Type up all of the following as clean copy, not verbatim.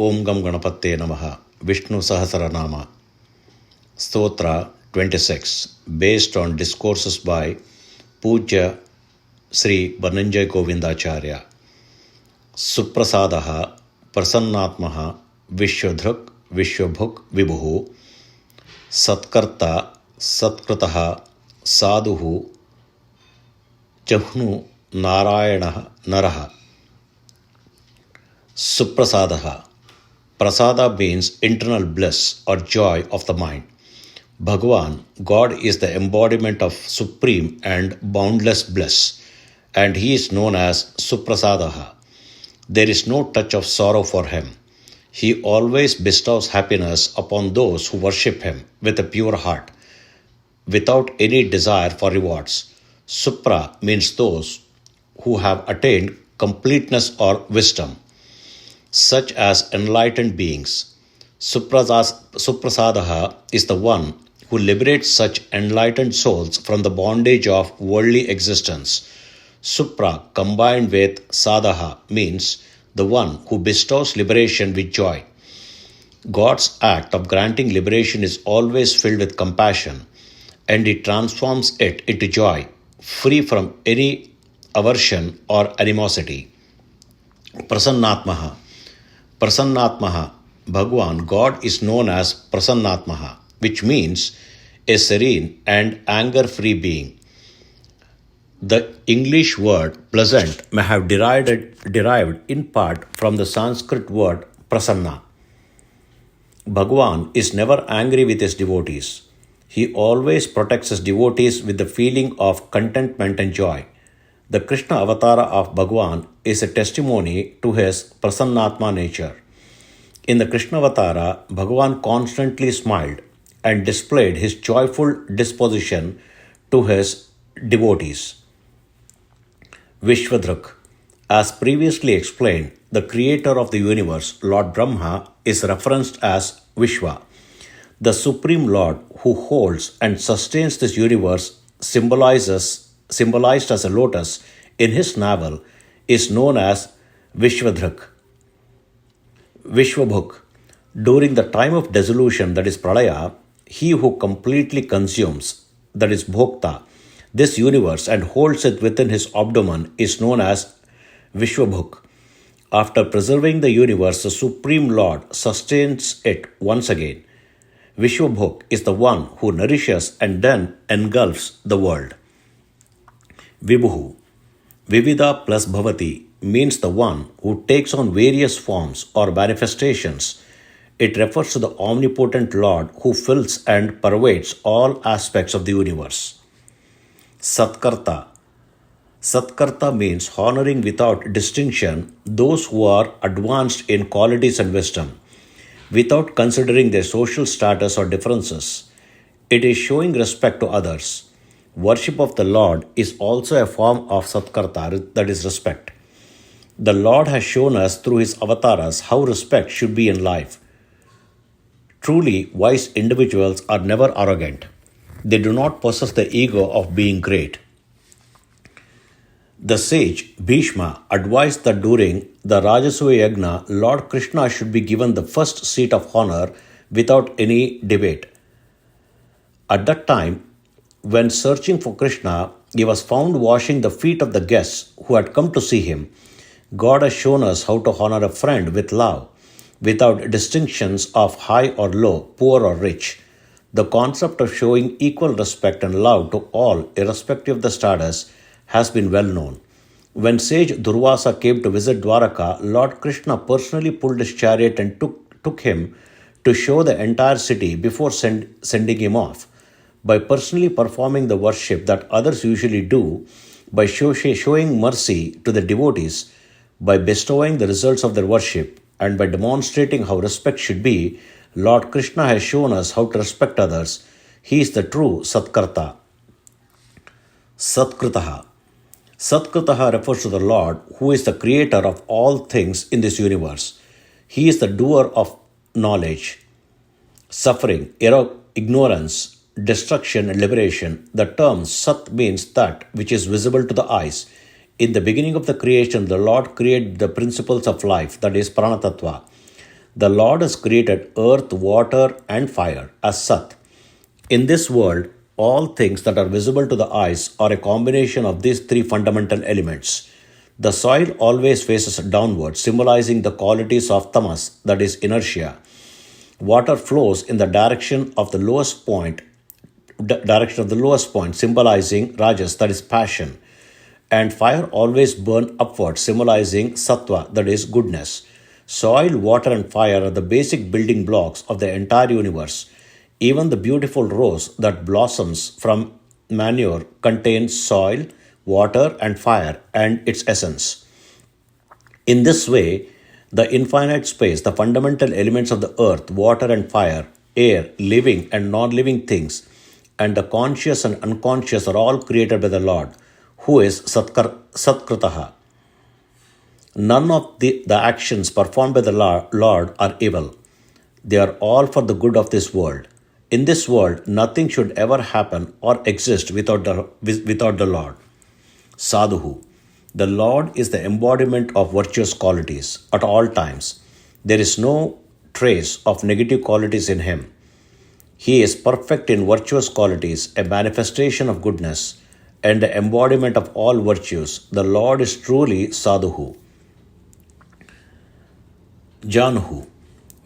Om Gam Ganapate Namaha. Vishnusahasranama. Stotra 26. Based on discourses by Pujya Sri Bannanje Govidcharyas. Suprasādaḥ, prasannātmā, viśvadhṛk, viśvabhuk, vibhuḥ, satkartā, satkartāḥ, sādhuḥ, jahnu, nārāyaṇaḥ. Suprasādaḥ. Prasada means internal bliss or joy of the mind. Bhagavan, God, is the embodiment of supreme and boundless bliss, and he is known as suprasādaḥ. There is no touch of sorrow for him. He always bestows happiness upon those who worship him with a pure heart, without any desire for rewards. Supra means those who have attained completeness or wisdom, such as enlightened beings. Suprasādaḥ is the one who liberates such enlightened souls from the bondage of worldly existence. Supra combined with sādhuḥ means the one who bestows liberation with joy. God's act of granting liberation is always filled with compassion, and he transforms it into joy, free from any aversion or animosity. Prasannātmā. Prasannātmā. Bhagavan, God, is known as prasannātmā, which means a serene and anger-free being. The English word pleasant may have derived in part from the Sanskrit word prasanna. Bhagavan is never angry with his devotees. He always protects his devotees with the feeling of contentment and joy. The Krishna avatara of Bhagavan is a testimony to his prasannātmā nature. In the Krishna avatara, Bhagavan constantly smiled and displayed his joyful disposition to his devotees. Viśvadhṛk. As previously explained, the creator of the universe, Lord Brahma, is referenced as Vishwa. The Supreme Lord who holds and sustains this universe, symbolized as a lotus in his navel, is known as Vishnusahasranama. Viśvabhuk. During the time of dissolution, that is pralaya, he who completely consumes, that is bhokta, this universe and holds it within his abdomen is known as viśvabhuk. After preserving the universe, the Supreme Lord sustains it once again. Viśvabhuk is the one who nourishes and then engulfs the world. Vibhuḥ. Vividha plus bhavati means the one who takes on various forms or manifestations. It refers to the omnipotent Lord who fills and pervades all aspects of the universe. Satkartā. Satkartā means honoring without distinction those who are advanced in qualities and wisdom, without considering their social status or differences. It is showing respect to others. Worship of the Lord is also a form of satkartā, that is respect. The Lord has shown us through his avatars how respect should be in life. Truly, wise individuals are never arrogant. They do not possess the ego of being great. The sage Bhishma advised that during the Rajasuya Yajna, Lord Krishna should be given the first seat of honor without any debate. At that time, when searching for Krishna, he was found washing the feet of the guests who had come to see him. God has shown us how to honor a friend with love, without distinctions of high or low, poor or rich. The concept of showing equal respect and love to all, irrespective of the status, has been well known. When sage Durvasa came to visit Dwaraka, Lord Krishna personally pulled his chariot and took him to show the entire city before sending him off. By personally performing the worship that others usually do, by showing mercy to the devotees, by bestowing the results of their worship, and by demonstrating how respect should be, Lord Krishna has shown us how to respect others. He is the true satkartā. Satkartāḥ. Satkartāḥ refers to the Lord who is the creator of all things in this universe. He is the doer of knowledge, suffering, ignorance, destruction and liberation. The term Sat means that which is visible to the eyes. In the beginning of the creation, the Lord created the principles of life, that is pranatattva. The Lord has created earth, water, and fire as Sat. In this world, all things that are visible to the eyes are a combination of these three fundamental elements. The soil always faces downward, symbolizing the qualities of tamas, that is inertia. Water flows in the direction of the lowest point, symbolizing rajas, that is passion. And fire always burns upward, symbolizing sattva, that is goodness. Soil, water, and fire are the basic building blocks of the entire universe. Even the beautiful rose that blossoms from manure contains soil, water, and fire and its essence. In this way, the infinite space, the fundamental elements of the earth, water, and fire, air, living and non-living things, and the conscious and unconscious are all created by the Lord, who is satkartā. None of the actions performed by the Lord are evil. They are all for the good of this world. In this world, nothing should ever happen or exist without the Lord. Sādhuḥ. The Lord is the embodiment of virtuous qualities at all times. There is no trace of negative qualities in him. He is perfect in virtuous qualities, a manifestation of goodness, and the embodiment of all virtues. The Lord is truly Sādhuḥ. Jahnu.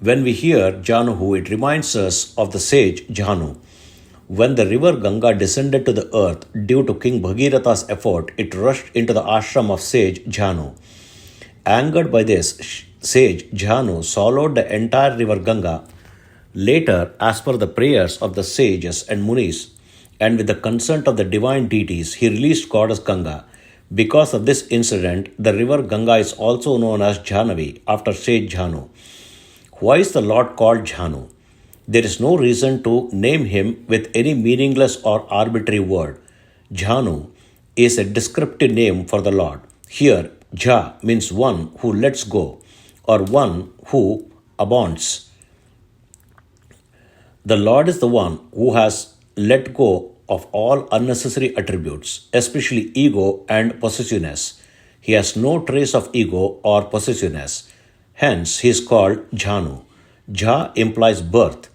When we hear jahnu, it reminds us of the sage Jahnu. When the river Ganga descended to the earth due to King Bhagirath's effort, it rushed into the ashram of sage Jahnu. Angered by this, sage Jahnu swallowed the entire river Ganga. Later, as per the prayers of the sages and munis, and with the consent of the divine deities, he released goddess Ganga. Because of this incident, the river Ganga is also known as Jahnavi, after sage Jahnu. Why is the Lord called Jahnu? There is no reason to name him with any meaningless or arbitrary word. Jahnu is a descriptive name for the Lord. Here, Jah means one who lets go, or one who abandons. The Lord is the one who has let go of all unnecessary attributes, especially ego and possessiveness. He has no trace of ego or possessiveness. Hence, he is called Jahnu. Jah implies birth,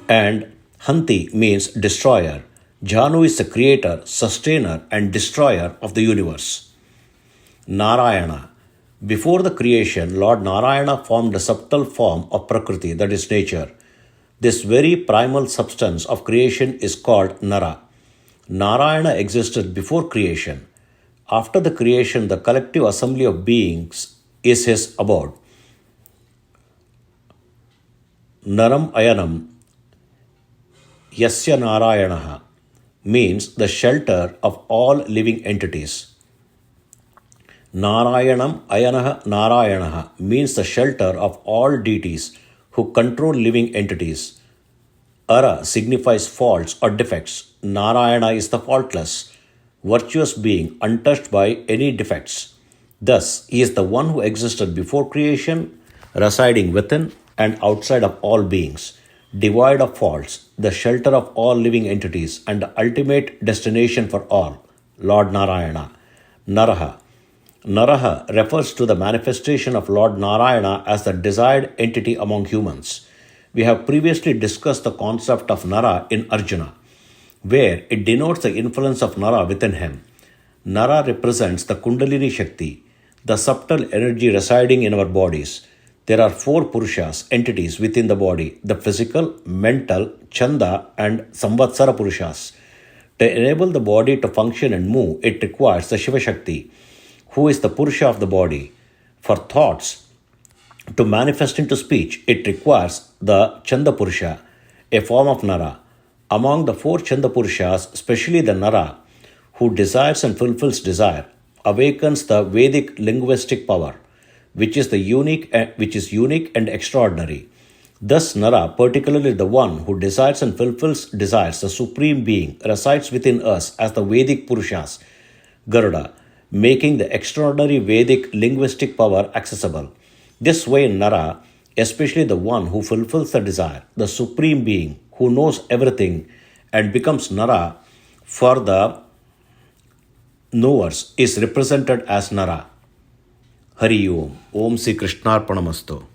and Hanti means destroyer. Jahnu is the creator, sustainer, and destroyer of the universe. Nārāyaṇaḥ. Before the creation, Lord Nārāyaṇaḥ formed a subtle form of Prakriti, that is nature. This very primal substance of creation is called naraḥ. Nārāyaṇaḥ existed before creation. After the creation, the collective assembly of beings is his abode. Naram ayanam yasya nārāyaṇaḥ means the shelter of all living entities. Nārayanam ayanah nārāyaṇaḥ means the shelter of all deities who control living entities. Ara signifies faults or defects. Nārāyaṇa is the faultless, virtuous being untouched by any defects. Thus, he is the one who existed before creation, residing within and outside of all beings, devoid of faults, the shelter of all living entities, and the ultimate destination for all, Lord Nārāyaṇa. Naraḥ. Naraḥ refers to the manifestation of Lord Nārāyaṇa as the desired entity among humans. We have previously discussed the concept of Nara in Arjuna, where it denotes the influence of Nara within him. Nara represents the Kundalini Shakti, the subtle energy residing in our bodies. There are 4 Purushas, entities within the body: the physical, mental, Chanda, and Samvatsara Purushas. To enable the body to function and move, it requires the Shiva Shakti, who is the Purusha of the body. For thoughts to manifest into speech, it requires the Chanda Purusha, a form of Nara. Among the 4 Chanda Purushas, especially the Nara, who desires and fulfills desire, awakens the Vedic linguistic power, which is unique and extraordinary. Thus, Nara, particularly the one who desires and fulfills desires, the Supreme Being, resides within us as the Vedic Purushas, Garuda, making the extraordinary Vedic linguistic power accessible. This way, Nara, especially the one who fulfills the desire, the Supreme Being, who knows everything and becomes Nara for the knowers, is represented as Nara. Hari Om. Om Sri Krishnarpanamastu.